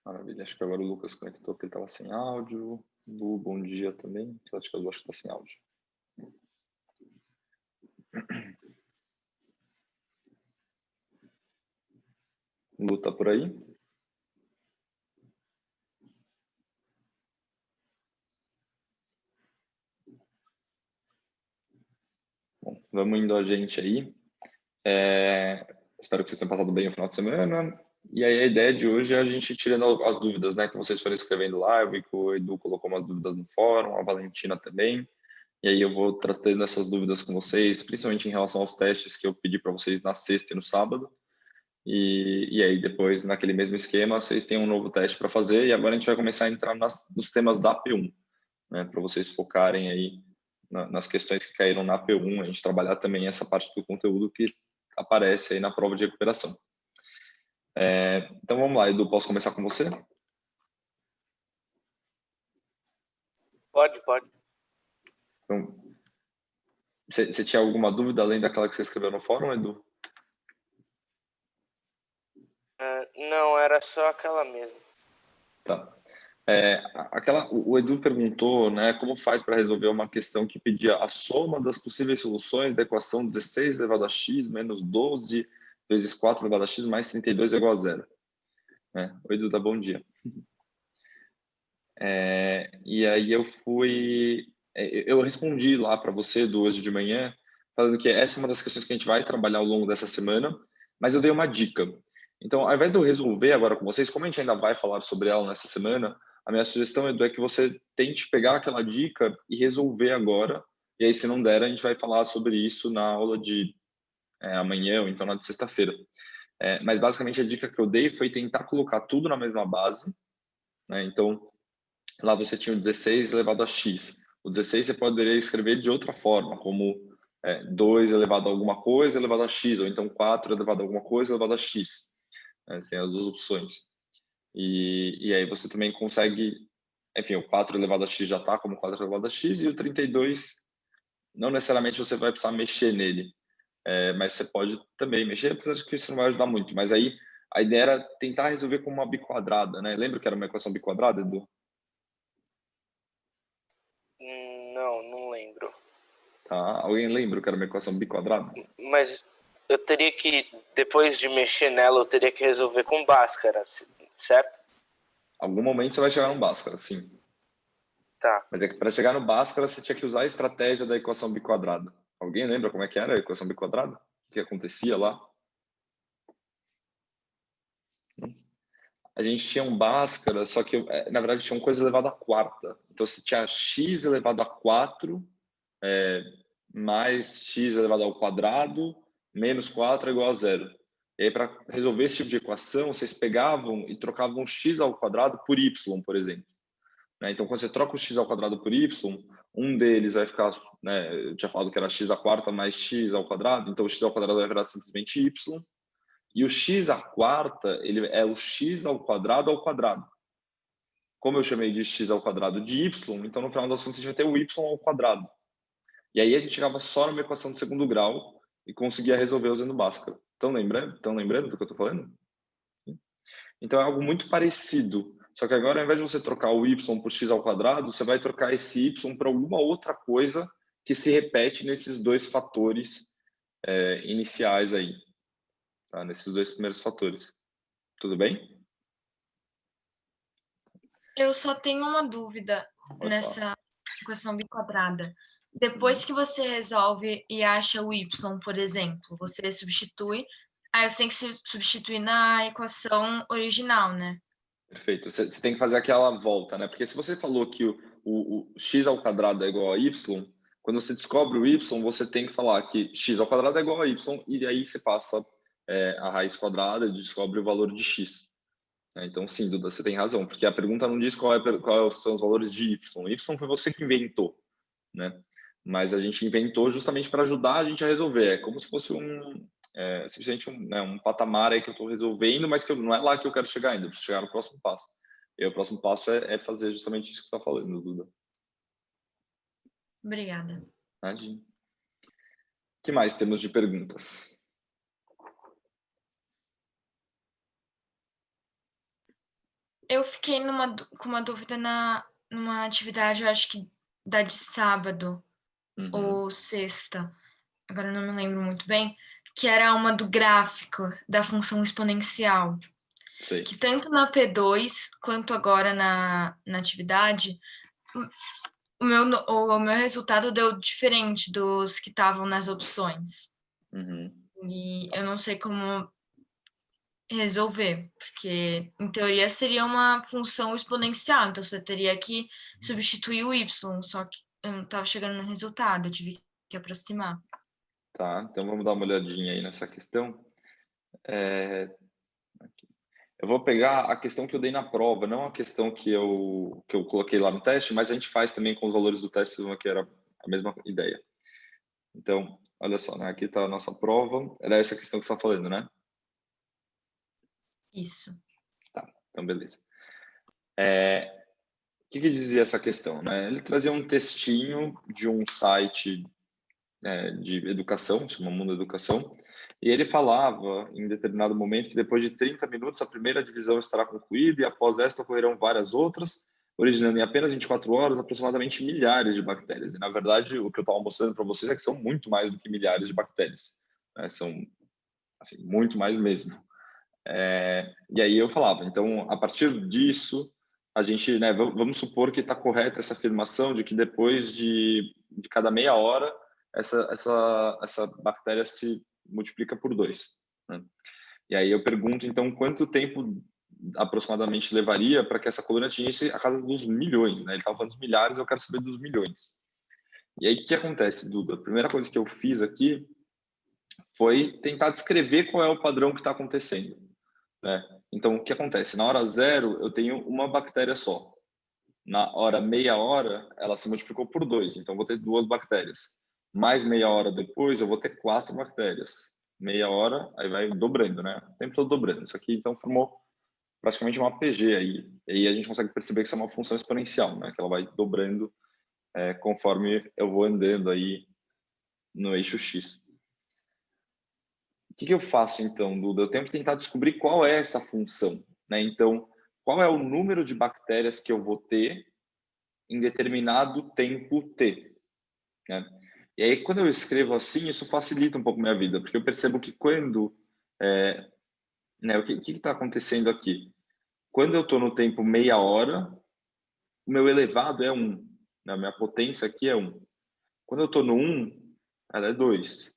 Maravilha. Acho que agora o Lucas conectou porque ele estava sem áudio. Lu, bom dia também. Acho que eu acho que está sem áudio. Lu, tá por aí? Bom, vamos indo a gente aí. Espero que vocês tenham passado bem o final de semana. E aí a ideia de hoje é a gente tirando as dúvidas, né, que vocês foram escrevendo lá. Eu vi que o Edu colocou umas dúvidas no fórum, a Valentina também. E aí eu vou tratando essas dúvidas com vocês, principalmente em relação aos testes que eu pedi para vocês na sexta e no sábado. E aí depois, naquele mesmo esquema, vocês têm um novo teste para fazer. E agora a gente vai começar a entrar nos temas da P1, né, para vocês focarem aí nas questões que caíram na P1, a gente trabalhar também essa parte do conteúdo que aparece aí na prova de recuperação. Então vamos lá, Edu, posso começar com você? Pode. Então, você tinha alguma dúvida além daquela que você escreveu no fórum, Edu? Não, era só aquela mesmo. Tá. O Edu perguntou, né, como faz para resolver uma questão que pedia a soma das possíveis soluções da equação 16 elevado a x menos 12 vezes 4 elevado a x mais 32 é igual a zero. Oi, Edu, tá bom dia. E aí eu respondi lá para você, Edu, hoje de manhã, falando que essa é uma das questões que a gente vai trabalhar ao longo dessa semana, mas eu dei uma dica. Então, ao invés de eu resolver agora com vocês, como a gente ainda vai falar sobre ela nessa semana, a minha sugestão, Edu, é que você tente pegar aquela dica e resolver agora, e aí se não der, a gente vai falar sobre isso na aula de amanhã ou então na de sexta-feira. Mas basicamente a dica que eu dei foi tentar colocar tudo na mesma base, né? Então, lá você tinha o 16 elevado a x. O 16 você poderia escrever de outra forma, como 2 elevado a alguma coisa elevado a x, ou então 4 elevado a alguma coisa elevado a x. Você tem as duas opções. E aí você também consegue, enfim, o 4 elevado a x já está como 4 elevado a x, e o 32, não necessariamente você vai precisar mexer nele, mas você pode também mexer, apesar de que isso não vai ajudar muito. Mas aí a ideia era tentar resolver com uma biquadrada, né? Lembra que era uma equação biquadrada, Edu? Não lembro. Tá? Alguém lembra que era uma equação biquadrada? Mas eu teria que, depois de mexer nela, eu teria que resolver com Bhaskara, certo? Algum momento você vai chegar no Bhaskara, sim. Tá. Mas é que para chegar no Bhaskara você tinha que usar a estratégia da equação biquadrada. Alguém lembra como é que era a equação biquadrada? O que acontecia lá? A gente tinha um Bhaskara, só que na verdade tinha uma coisa elevada à quarta. Então você tinha x elevado a 4 mais x elevado ao quadrado menos 4 é igual a zero. E aí, para resolver esse tipo de equação, vocês pegavam e trocavam x ao quadrado por y, por exemplo. Então, quando você troca o x ao quadrado por y, um deles vai ficar, eu tinha falado que era x à quarta mais x ao quadrado, então o x ao quadrado vai virar simplesmente y, e o x à quarta, ele é o x ao quadrado ao quadrado. Como eu chamei de x ao quadrado de y, então no final das contas a gente vai ter o y ao quadrado. E aí a gente chegava só numa equação de segundo grau e conseguia resolver usando Bhaskara. Estão lembrando do que eu estou falando? Então é algo muito parecido. Só que agora, ao invés de você trocar o y por x ao quadrado, você vai trocar esse y para alguma outra coisa que se repete nesses dois fatores iniciais aí. Tá? Nesses dois primeiros fatores. Tudo bem? Eu só tenho uma dúvida nessa equação biquadrada. Depois que você resolve e acha o y, por exemplo, você substitui, aí você tem que se substituir na equação original, né? Perfeito. Você tem que fazer aquela volta, né? Porque se você falou que o x ao quadrado é igual a y, quando você descobre o y, você tem que falar que x ao quadrado é igual a y, e aí você passa a raiz quadrada e descobre o valor de x. Então, sim, Duda, você tem razão, porque a pergunta não diz quais são os valores de y. Y foi você que inventou, né? Mas a gente inventou justamente para ajudar a gente a resolver. É como se fosse simplesmente um patamar aí que eu estou resolvendo, mas que não é lá que eu quero chegar ainda, eu preciso chegar no próximo passo. E o próximo passo é fazer justamente isso que você está falando, Duda. Obrigada. O que mais temos de perguntas? Eu fiquei com uma dúvida numa atividade, eu acho que da de sábado Uhum, ou sexta, agora eu não me lembro muito bem, que era uma do gráfico da função exponencial, sei. que tanto na P2 quanto agora na atividade, o meu resultado deu diferente dos que estavam nas opções. Uhum. E eu não sei como resolver, porque em teoria seria uma função exponencial, então você teria que substituir o y, só que eu não estava chegando no resultado, eu tive que aproximar. Tá, então vamos dar uma olhadinha aí nessa questão. É, eu vou pegar a questão que eu dei na prova, não a questão que eu coloquei lá no teste, mas a gente faz também com os valores do teste, que era a mesma ideia. Então, olha só, né? Aqui está a nossa prova. Era essa questão que você está falando, né? Isso. Tá, então beleza. O que dizia essa questão, né? Ele trazia um textinho de um site de educação, chama Mundo Educação, e ele falava em determinado momento que depois de 30 minutos a primeira divisão estará concluída e após esta ocorrerão várias outras, originando em apenas 24 horas aproximadamente milhares de bactérias. E, na verdade, o que eu estava mostrando para vocês é que são muito mais do que milhares de bactérias, né? São assim, muito mais mesmo. E aí eu falava, então, a partir disso, a gente, né, vamos supor que está correta essa afirmação de que depois de cada meia hora, essa bactéria se multiplica por 2, né? E aí eu pergunto, então, quanto tempo aproximadamente levaria para que essa colônia atingisse a casa dos milhões, né? Ele estava falando dos milhares, eu quero saber dos milhões. E aí, o que acontece, Duda? A primeira coisa que eu fiz aqui foi tentar descrever qual é o padrão que está acontecendo, né? Então, o que acontece? Na hora zero, eu tenho uma bactéria só. Na hora meia hora, ela se multiplicou por 2, então eu vou ter 2 bactérias. Mais meia hora depois, eu vou ter 4 bactérias. Meia hora, aí vai dobrando, né? O tempo todo dobrando. Isso aqui, então, formou praticamente uma PG aí. E aí a gente consegue perceber que isso é uma função exponencial, né? Que ela vai dobrando conforme eu vou andando aí no eixo X. O que eu faço então, Duda? Eu tenho que tentar descobrir qual é essa função, né? Então, qual é o número de bactérias que eu vou ter em determinado tempo t, né? E aí, quando eu escrevo assim, isso facilita um pouco minha vida, porque eu percebo que quando, né, o que está acontecendo aqui? Quando eu estou no tempo meia hora, o meu elevado é 1, né? A minha potência aqui é 1. Quando eu estou no 1, ela é 2.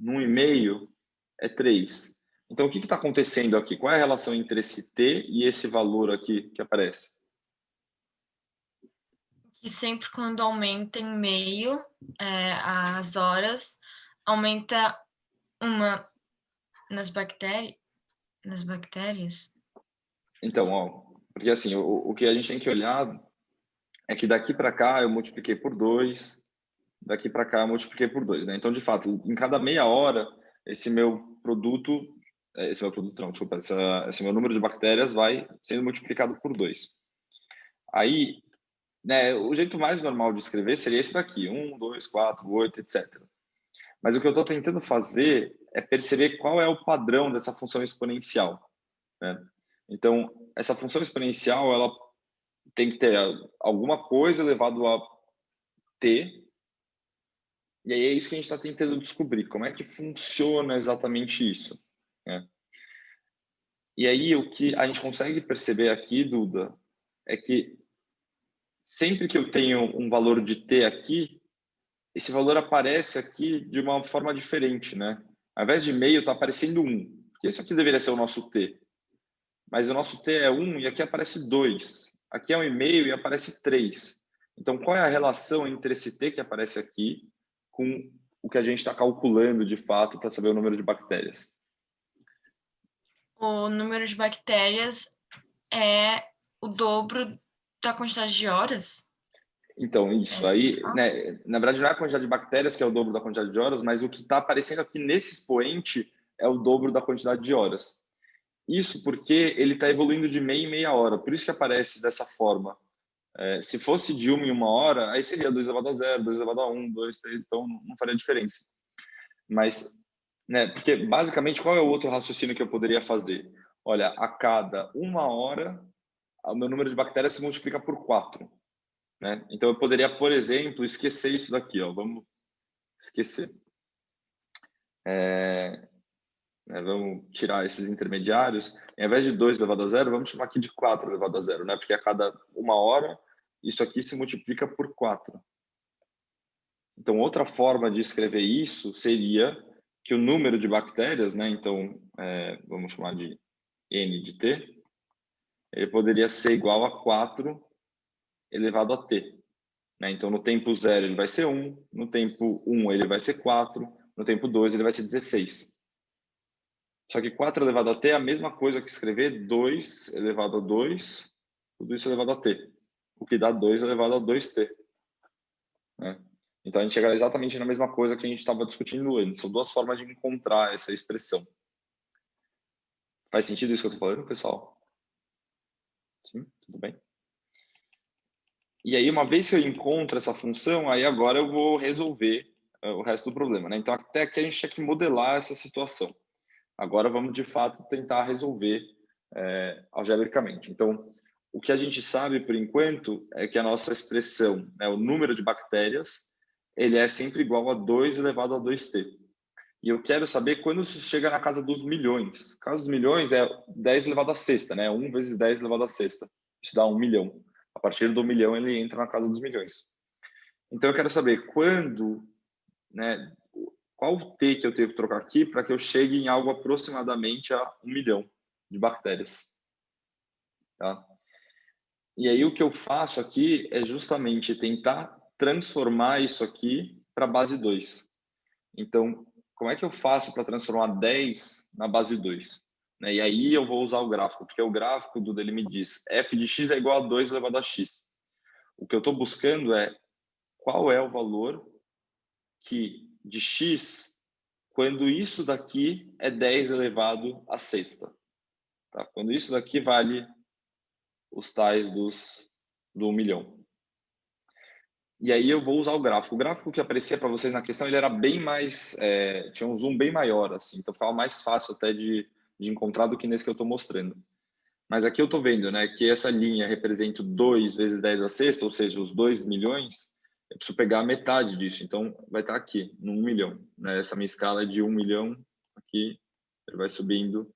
No 1,5 é 3. Então, o que está acontecendo aqui? Qual é a relação entre esse t e esse valor aqui que aparece? Que sempre quando aumenta em meio as horas, aumenta uma nas bactérias. Nas bactérias? Então, ó, porque assim, o que a gente tem que olhar é que daqui para cá eu multipliquei por 2, daqui para cá eu multipliquei por 2, né? Então, de fato, em cada meia hora, esse meu produto não, desculpa, esse meu número de bactérias vai sendo multiplicado por 2. Aí, né, o jeito mais normal de escrever seria esse daqui, 1, 2, 4, 8, etc. Mas o que eu estou tentando fazer é perceber qual é o padrão dessa função exponencial, né? Então, essa função exponencial, ela tem que ter alguma coisa elevado a t, e aí é isso que a gente está tentando descobrir, como é que funciona exatamente isso, né? E aí o que a gente consegue perceber aqui, Duda, é que sempre que eu tenho um valor de t aqui, esse valor aparece aqui de uma forma diferente, né? Ao invés de meio, está aparecendo 1, porque isso aqui deveria ser o nosso t. Mas o nosso t é 1 e aqui aparece 2. Aqui é 1,5 e aparece 3. Então, qual é a relação entre esse t que aparece aqui com o que a gente está calculando de fato para saber o número de bactérias? O número de bactérias é o dobro da quantidade de horas? Então, isso aí, né, na verdade, não é a quantidade de bactérias que é o dobro da quantidade de horas, mas o que está aparecendo aqui nesse expoente é o dobro da quantidade de horas. Isso porque ele está evoluindo de meia em meia hora, por isso que aparece dessa forma. Se fosse de 1 em 1 hora, aí seria 2 elevado a 0, 2 elevado a 1, 2, 3, então não faria diferença. Mas, né, porque basicamente qual é o outro raciocínio que eu poderia fazer? Olha, a cada 1 hora o meu número de bactérias se multiplica por 4. Né? Então, eu poderia, por exemplo, esquecer isso daqui. Ó. Vamos esquecer. Vamos tirar esses intermediários. Ao invés de 2 elevado a 0, vamos chamar aqui de 4 elevado a 0, né? Porque a cada 1 hora, isso aqui se multiplica por 4. Então, outra forma de escrever isso seria que o número de bactérias, né? Então, vamos chamar de N de T, ele poderia ser igual a 4 elevado a T. Né? Então, no tempo 0 ele vai ser 1, no tempo 1 ele vai ser 4, no tempo 2 ele vai ser 16. Só que 4 elevado a T é a mesma coisa que escrever 2 elevado a 2, tudo isso elevado a T, o que dá 2 elevado a 2T. Né? Então, a gente chega exatamente na mesma coisa que a gente estava discutindo antes. São duas formas de encontrar essa expressão. Faz sentido isso que eu estou falando, pessoal? Sim? Tudo bem? E aí, uma vez que eu encontro essa função, aí agora eu vou resolver o resto do problema. Né? Então, até aqui a gente tinha que modelar essa situação. Agora vamos, de fato, tentar resolver algebricamente. Então, o que a gente sabe, por enquanto, é que a nossa expressão, né, o número de bactérias, ele é sempre igual a 2 elevado a 2T. E eu quero saber quando isso chega na casa dos milhões. A casa dos milhões é 10 elevado a sexta, né? 1 vezes 10 elevado a sexta. Isso dá 1 milhão. A partir do milhão, ele entra na casa dos milhões. Então, eu quero saber quando, né, qual o T que eu tenho que trocar aqui para que eu chegue em algo aproximadamente a 1 milhão de bactérias. Tá? E aí, o que eu faço aqui é justamente tentar transformar isso aqui para a base 2. Então, como é que eu faço para transformar 10 na base 2? Né? E aí eu vou usar o gráfico, porque o gráfico do dele me diz f de x é igual a 2 elevado a x. O que eu estou buscando é qual é o valor de x quando isso daqui é 10 elevado a sexta. Tá? Quando isso daqui vale os tais do 1 milhão. E aí eu vou usar o gráfico. O gráfico que aparecia para vocês na questão, ele era bem mais... tinha um zoom bem maior, assim. Então ficava mais fácil até de encontrar do que nesse que eu estou mostrando. Mas aqui eu estou vendo, né, que essa linha representa 2 vezes 10 a sexta, ou seja, os 2 milhões. Eu preciso pegar a metade disso. Então vai estar aqui, no 1 milhão. Né? Essa minha escala é de 1 milhão. Aqui ele vai subindo.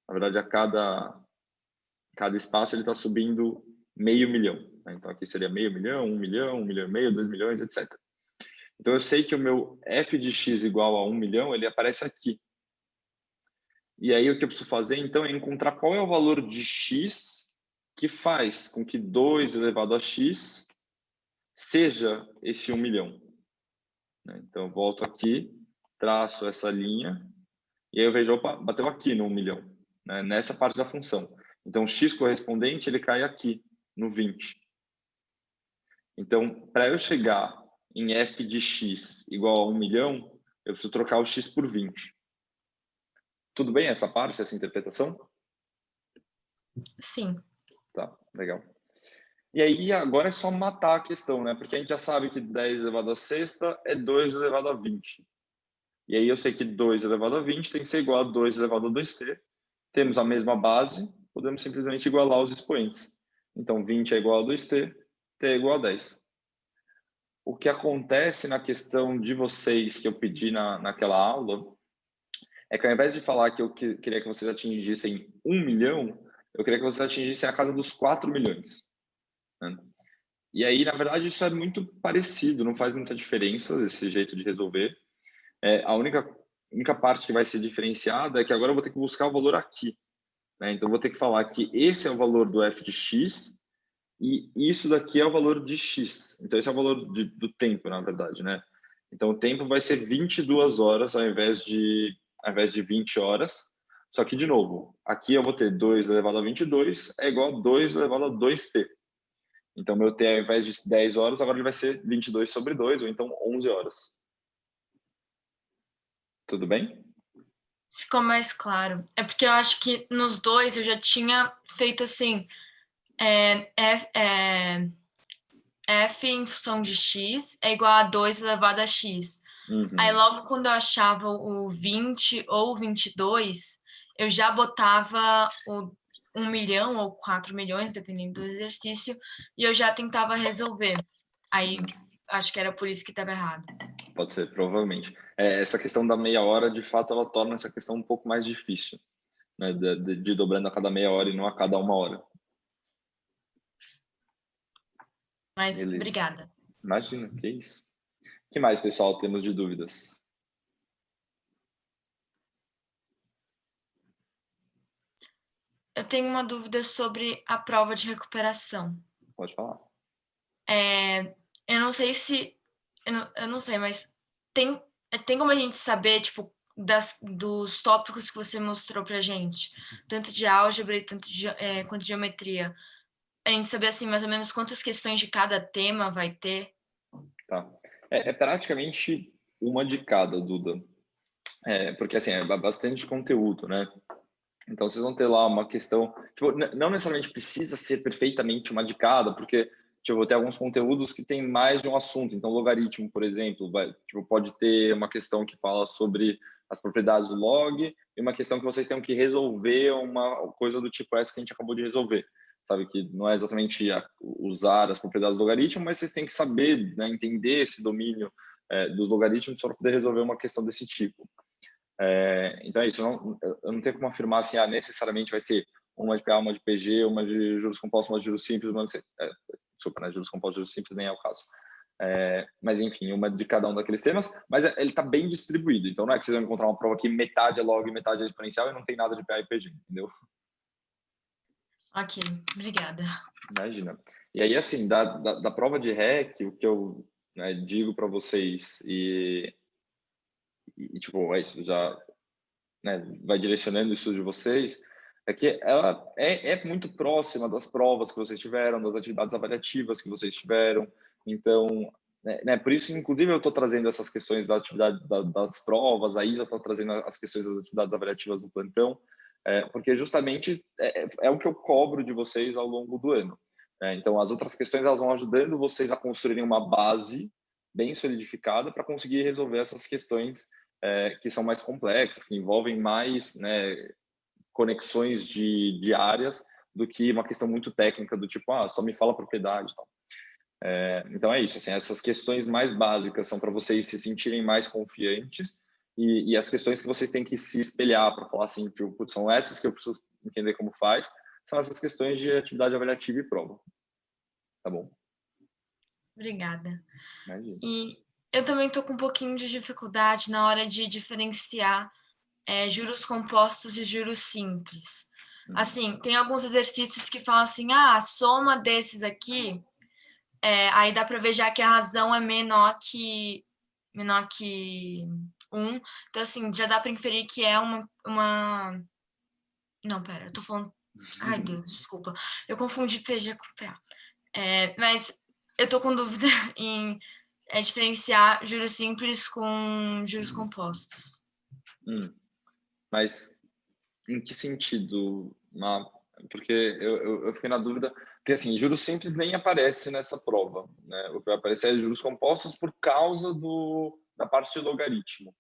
Na verdade, a cada espaço ele está subindo meio milhão. Né? Então, aqui seria meio milhão, 1 milhão, 1 milhão e meio, 2 milhões, etc. Então, eu sei que o meu f de x igual a 1 milhão, ele aparece aqui. E aí, o que eu preciso fazer, então, é encontrar qual é o valor de x que faz com que 2 elevado a x seja esse 1 milhão. Né? Então, eu volto aqui, traço essa linha, e aí eu vejo, opa, bateu aqui no 1 milhão, né? Nessa parte da função. Então, o x correspondente, ele cai aqui, no 20. Então, para eu chegar em f de x igual a 1 milhão, eu preciso trocar o x por 20. Tudo bem essa parte, essa interpretação? Sim. Tá, legal. E aí, agora é só matar a questão, né? Porque a gente já sabe que 10 elevado a sexta é 2 elevado a 20. E aí eu sei que 2 elevado a 20 tem que ser igual a 2 elevado a 2t. Temos a mesma base, podemos simplesmente igualar os expoentes. Então, 20 é igual a 2t, t é igual a 10. O que acontece na questão de vocês que eu pedi naquela aula é que ao invés de falar que eu queria que vocês atingissem 1 milhão, eu queria que vocês atingissem a casa dos 4 milhões. Né? E aí, na verdade, isso é muito parecido, não faz muita diferença esse jeito de resolver. A única parte que vai ser diferenciada é que agora eu vou ter que buscar o valor aqui. Né? Então, eu vou ter que falar que esse é o valor do f de x e isso daqui é o valor de x. Então, esse é o valor do tempo, na verdade. Né? Então, o tempo vai ser 22 horas ao invés de 20 horas. Só que, de novo, aqui eu vou ter 2 elevado a 22 é igual a 2 elevado a 2t. Então, meu t, ao invés de 10 horas, agora ele vai ser 22 sobre 2, ou então 11 horas. Tudo bem? Ficou mais claro. É porque eu acho que nos dois eu já tinha feito assim, f em função de x é igual a 2 elevado a x. Uhum. Aí logo quando eu achava o 20 ou o 22, eu já botava o 1 milhão ou 4 milhões, dependendo do exercício, e eu já tentava resolver. Aí, acho que era por isso que estava errado. Pode ser, provavelmente. Essa questão da meia hora, de fato, ela torna essa questão um pouco mais difícil, né? De dobrando a cada meia hora e não a cada 1 hora. Mas, Beleza. obrigada. Imagina, que isso. O que mais, pessoal, temos de dúvidas? Eu tenho uma dúvida sobre a prova de recuperação. Pode falar. Eu não sei se... Eu não sei, mas tem como a gente saber, tipo, dos tópicos que você mostrou pra gente, tanto de álgebra e tanto quanto de geometria, a gente saber, assim, mais ou menos quantas questões de cada tema vai ter? Tá. É praticamente uma de cada, Duda. Porque, assim, é bastante conteúdo, né? Então, vocês vão ter lá uma questão... Tipo, não necessariamente precisa ser perfeitamente uma de cada, porque, tipo, tem alguns conteúdos que tem mais de um assunto. Então, logaritmo, por exemplo, pode ter uma questão que fala sobre as propriedades do log e uma questão que vocês tenham que resolver uma coisa do tipo essa que a gente acabou de resolver. Sabe, que não é exatamente usar as propriedades do logaritmo, mas vocês têm que saber, né, entender esse domínio dos logaritmos para poder resolver uma questão desse tipo. Então é isso, eu não tenho como afirmar assim, necessariamente vai ser uma de PA, uma de PG, uma de juros compostos, uma de juros simples, desculpa, né, juros compostos, juros simples nem é o caso. Mas enfim, uma de cada um daqueles temas, mas ele está bem distribuído, então não é que vocês vão encontrar uma prova que metade é log e metade é exponencial e não tem nada de PA e PG, entendeu? Ok, obrigada. Imagina. E aí, assim, da prova de REC, o que eu, né, digo para vocês e tipo, é isso, já, né, vai direcionando isso de vocês, é que ela é muito próxima das provas que vocês tiveram, das atividades avaliativas que vocês tiveram. Então, por isso, inclusive, eu estou trazendo essas questões da atividade das provas, a Isa está trazendo as questões das atividades avaliativas no plantão, porque justamente é o que eu cobro de vocês ao longo do ano. Então, as outras questões elas vão ajudando vocês a construírem uma base bem solidificada para conseguir resolver essas questões que são mais complexas, que envolvem mais, né, conexões de áreas do que uma questão muito técnica do tipo, só me fala a propriedade. Então é isso, assim, essas questões mais básicas são para vocês se sentirem mais confiantes e as questões que vocês têm que se espelhar para falar assim, tipo, são essas que eu preciso entender como faz, são essas questões de atividade avaliativa e prova. Tá bom? Obrigada. Imagina. E eu também estou com um pouquinho de dificuldade na hora de diferenciar juros compostos e juros simples. Assim, tem alguns exercícios que falam assim, a soma desses aqui, aí dá para ver já que a razão é menor que 1. Então, assim, já dá para inferir que é uma... Não, pera, eu tô falando... Ai, Deus, desculpa. Eu confundi PG com PA. Mas eu tô com dúvida em diferenciar juros simples com juros compostos. Mas em que sentido? Porque eu fiquei na dúvida, porque assim, juros simples nem aparece nessa prova, né? O que vai aparecer é juros compostos por causa da parte de logaritmo,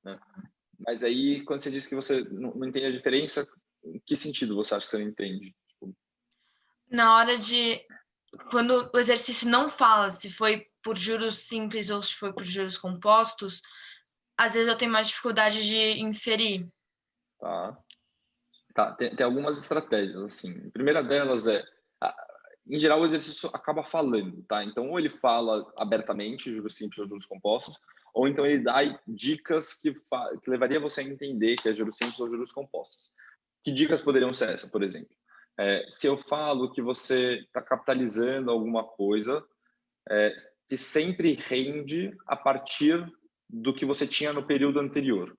né? Mas aí, quando você disse que você não entende a diferença, em que sentido você acha que você não entende? Na hora de... Quando o exercício não fala se foi por juros simples ou se foi por juros compostos, às vezes eu tenho mais dificuldade de inferir. Tá, tem algumas estratégias, assim. A primeira delas em geral, o exercício acaba falando, tá? Então, ou ele fala abertamente juros simples ou juros compostos, ou então ele dá dicas que levaria você a entender que é juros simples ou juros compostos. Que dicas poderiam ser essa, por exemplo? Se eu falo que você está capitalizando alguma coisa que sempre rende a partir do que você tinha no período anterior.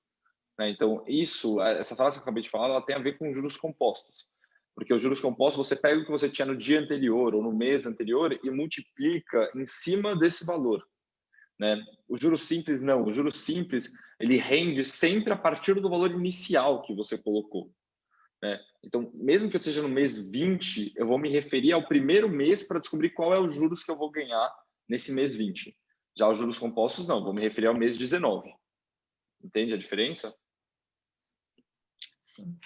Então, essa frase que eu acabei de falar, ela tem a ver com juros compostos. Porque os juros compostos, você pega o que você tinha no dia anterior ou no mês anterior e multiplica em cima desse valor. O juros simples, não. O juros simples, ele rende sempre a partir do valor inicial que você colocou. Então, mesmo que eu esteja no mês 20, eu vou me referir ao primeiro mês para descobrir qual é os juros que eu vou ganhar nesse mês 20. Já os juros compostos, não. Vou me referir ao mês 19. Entende a diferença? Sim.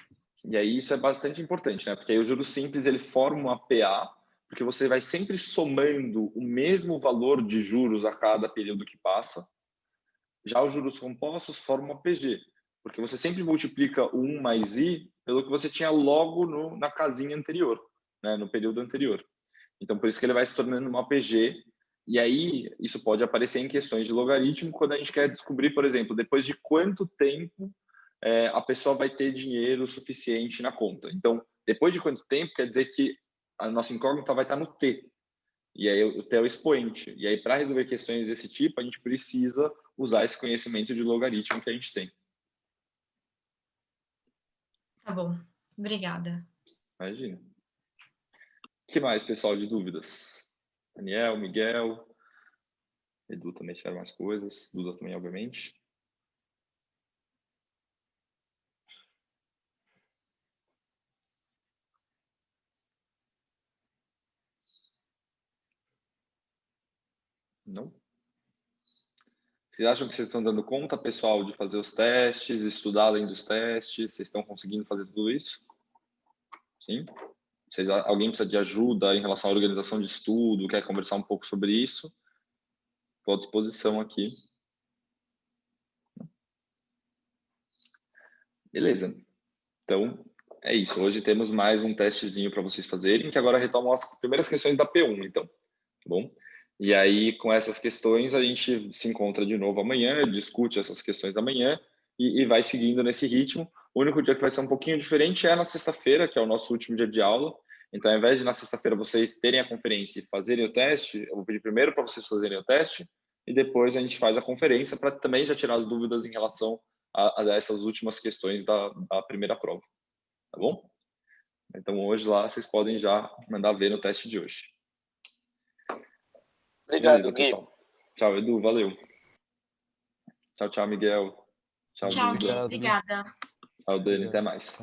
E aí isso é bastante importante, né? Porque aí o juros simples ele forma uma PA, porque você vai sempre somando o mesmo valor de juros a cada período que passa. Já os juros compostos formam uma PG, porque você sempre multiplica o 1 mais I pelo que você tinha logo na casinha anterior, né? No período anterior. Então, por isso que ele vai se tornando uma PG. E aí, isso pode aparecer em questões de logaritmo, quando a gente quer descobrir, por exemplo, depois de quanto tempo a pessoa vai ter dinheiro suficiente na conta. Então, depois de quanto tempo, quer dizer que a nossa incógnita vai estar no T. E aí, o T é o expoente. E aí, para resolver questões desse tipo, a gente precisa usar esse conhecimento de logaritmo que a gente tem. Tá bom. Obrigada. Imagina. O que mais, pessoal, de dúvidas? Daniel, Miguel, Edu também tiveram mais coisas. Duda também, obviamente. Não? Vocês acham que vocês estão dando conta, pessoal, de fazer os testes, estudar além dos testes? Vocês estão conseguindo fazer tudo isso? Sim? Alguém precisa de ajuda em relação à organização de estudo, quer conversar um pouco sobre isso? Estou à disposição aqui. Beleza. Então, é isso. Hoje temos mais um testezinho para vocês fazerem, que agora retomam as primeiras questões da P1, então. Tá bom? E aí, com essas questões, a gente se encontra de novo amanhã, discute essas questões amanhã e vai seguindo nesse ritmo. O único dia que vai ser um pouquinho diferente é na sexta-feira, que é o nosso último dia de aula. Então, ao invés de na sexta-feira vocês terem a conferência e fazerem o teste, eu vou pedir primeiro para vocês fazerem o teste e depois a gente faz a conferência para também já tirar as dúvidas em relação a essas últimas questões da primeira prova. Tá bom? Então, hoje lá vocês podem já mandar ver no teste de hoje. Obrigado, Beleza, Gui. pessoal. Tchau, Edu. Valeu. Tchau, tchau, Miguel. Tchau, Tchau, Duda. Gui. Obrigada. Tchau, Dani. Até mais.